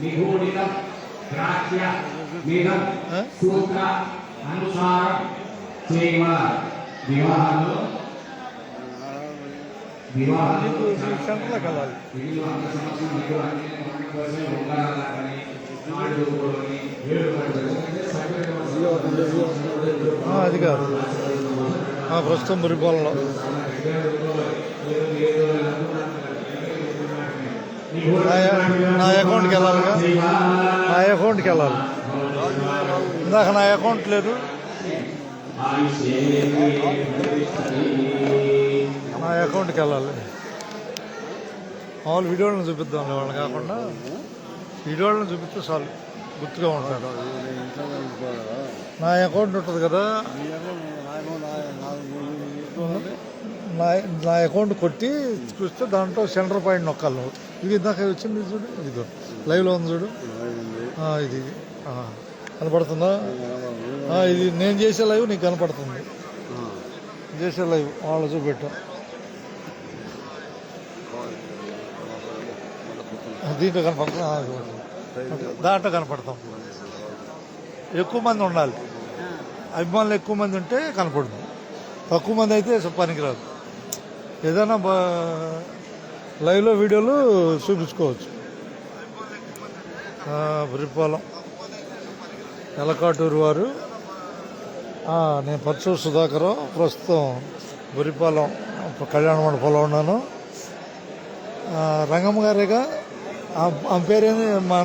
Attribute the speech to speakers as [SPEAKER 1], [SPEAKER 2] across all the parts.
[SPEAKER 1] నిగూఢితం గ్రాహ్య వేదం సూత్ర అనుసారం చేయవ వివాహాల్లో
[SPEAKER 2] సెంటర్లోకి వెళ్ళాలి. అది కాదు ప్రస్తుతం మురిపాలలో నా అకౌంట్కి వెళ్ళాలిగా, నా అకౌంట్కి వెళ్ళాలి. ఇందాక నా అకౌంట్ లేదు, నా అకౌంట్కి వెళ్ళాలి. మామూలు వీడియోలను చూపిద్దాం వాళ్ళని కాకుండా వీడియోలను చూపిస్తే చాలు గుర్తుగా ఉంటారు. నా అకౌంట్ ఉంటుంది కదా, నా అకౌంట్ కొట్టి చూస్తే దాంట్లో సెంటర్ పాయింట్ నొక్కాలి నువ్వు. ఇది ఇందాక వచ్చింది చూడు, ఇదిగో లైవ్లో ఉంది చూడు, ఇది కనపడుతుందా? ఇది నేను చేసే లైవ్ నీకు కనపడుతుంది, చేసే లైవ్ వాళ్ళు చూపెట్టు. దీంట్లో కనపడుతుంది, దాంట్లో కనపడతాం. ఎక్కువ మంది ఉండాలి, అభిమానులు ఎక్కువ మంది ఉంటే కనపడుతుంది, తక్కువ మంది అయితే పనికిరాదు. ఏదైనా లైవ్లో వీడియోలు చూపించుకోవచ్చు. బురిపాలెం ఎలకాటూరు వారు, నేను పర్చూరు సుధాకరం, ప్రస్తుతం బురిపాలెం కళ్యాణ మండపంలో ఉన్నాను. రంగమ్మ గారేగా ఆమె పేరేంది, మా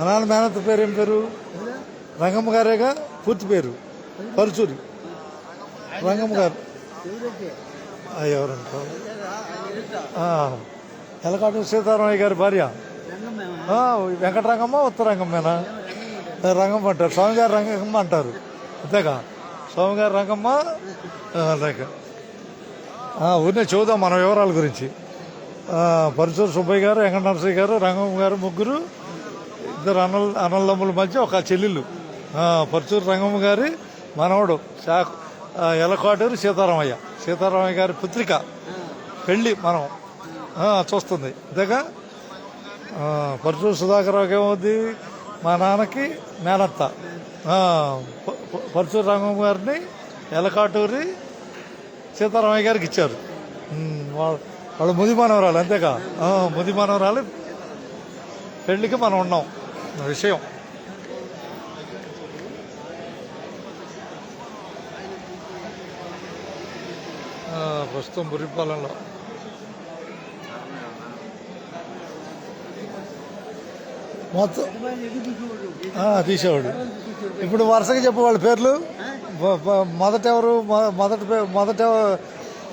[SPEAKER 2] నాన్న మేనత్త పేరు ఏం పేరు? రంగమ్మ గారేగా పూర్తి పేరు, పరుచూరి రంగమ్మ గారు. ఎవరంటారు? ఎలకాటూరు సీతారామయ్య గారి భార్య వెంకటరంగమ్మ, ఉత్తరంగమ్మేనా? రంగమ్మ అంటారు, స్వామిగారు రంగమ్మ అంటారు, అంతేగా? స్వామిగారు రంగమ్మ లేక ఊరినే చూద్దాం మన వివరాల గురించి. పరుచూరు సుబ్బయ్య గారు, వెంకట నరసయ్య గారు, రంగమ్మ గారు, ముగ్గురు, ఇద్దరు అన్నదమ్ముల మధ్య ఒక చెల్లెళ్ళు. పరుచూరు రంగమ్మ గారి మనవడు ఎలకాటూరు సీతారామయ్య గారి పుత్రిక పెళ్ళి మనం చూస్తుంది, అంతేగా? పరుచూరు సుధాకర్రావుకి ఏమవుద్ది, మా నాన్నకి మేనత్త. పరుచూరు రంగమ్మ గారిని ఎలకాటూరి సీతారామయ్య గారికి ఇచ్చారు. వాళ్ళు ముది మనవరాలు, అంతేగా? ముది మనవరాలు పెళ్ళికి మనం ఉన్నాం విషయం. ప్రస్తుతం బురిపాలెంలో మొత్తం తీసేవాడు. ఇప్పుడు వరుసగా చెప్పు వాళ్ళ పేర్లు. మొదట ఎవరు?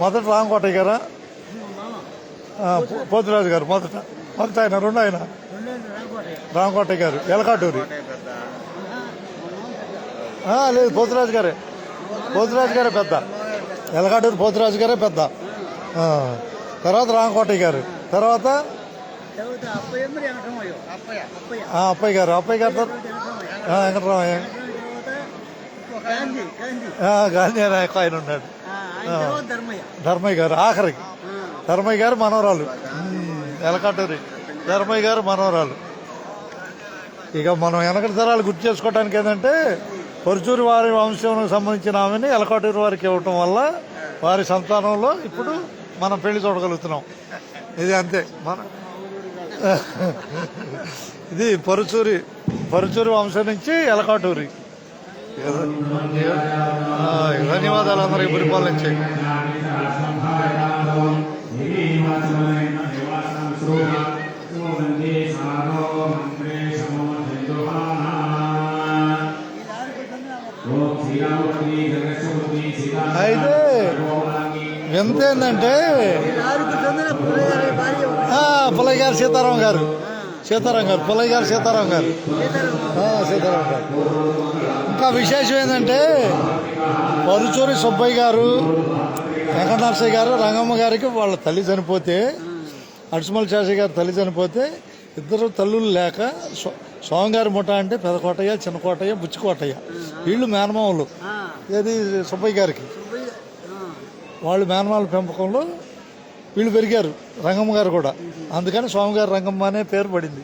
[SPEAKER 2] మొదట రామకోటయ్య గారా? పోతురాజు గారు మొదట ఆయన, రెండు ఆయన రామకోటయ్య గారు ఎలకాటూరి. లేదు, పోతురాజు గారే పెద్ద, ఎలకాటూరు పోతురాజు గారే పెద్ద. తర్వాత రామకోటయ్య గారు, తర్వాత అప్పయ్య గారు వెంకటరామయ్య, గాంధీ ఆయన ఉన్నాడు. ధర్మయ్య గారు ఆఖరికి, ధర్మయ్య గారు మనవరాలు, ఎలకాటూరి ధర్మయ్య గారు మనవరాలు. ఇక మనం వెనకటి తరాలు గుర్తు చేసుకోవడానికి ఏంటంటే, పరుచూరి వారి వంశానికి సంబంధించిన ఆమెని ఎలకాటూరు వారికి ఇవ్వటం వల్ల వారి సంతానంలో ఇప్పుడు మనం పెళ్లి చూడగలుగుతున్నాం. ఇది అంతే. ఇది పరుచూరి వంశం నుంచి ఎలకాటూరి. ధన్యవాదాలు అందరికి బురిపాలెం నుంచి. అయితే ఎంత ఏంటంటే, పుల్లయ్య గారు సీతారాం గారు పుల్లయ్య గారు సీతారాం గారు. ఇంకా విశేషం ఏంటంటే, పరుచూరి సుబ్బయ్య గారు, వెంకట నరసయ్య గారు, రంగమ్మ గారికి వాళ్ళ తల్లి చనిపోతే, అడుసుమల్లి శాస్త్రి గారి తల్లి చనిపోతే, ఇద్దరు తల్లులు లేక స్వామిగారి ముఠ అంటే పెదకోటయ్య, చిన్నకోటయ్య, బుచ్చికోటయ్య, వీళ్ళు మేనమావులు. ఏది సుబ్బయ్య గారికి, వాళ్ళు మేనమావుల పెంపకంలో వీళ్ళు పెరిగారు, రంగమ్మ గారు కూడా. అందుకని స్వామిగారు రంగమ్మ అనే పేరు పడింది.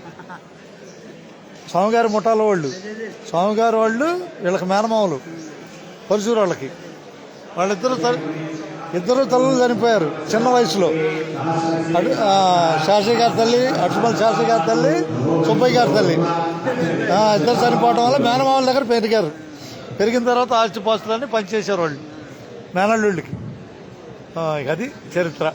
[SPEAKER 2] స్వామిగారి ముఠాల వాళ్ళు, స్వామిగారి వాళ్ళు వీళ్ళకి మేనమామలు పరుచూరు వాళ్ళకి. ఇద్దరు తల్లులు చనిపోయారు చిన్న వయసులో. శాస్త్రి గారి తల్లి, అటుమల్ శాస్త్రి గారి తల్లి, సుబ్బయ్య గారి తల్లి ఇద్దరు చనిపోవడం వల్ల మేనమామల దగ్గర పెరిగారు. పెరిగిన తర్వాత ఆస్తిపాస్తులన్నీ పనిచేశారు వాళ్ళు మేనల్లుళ్ళకి. అది చరిత్ర.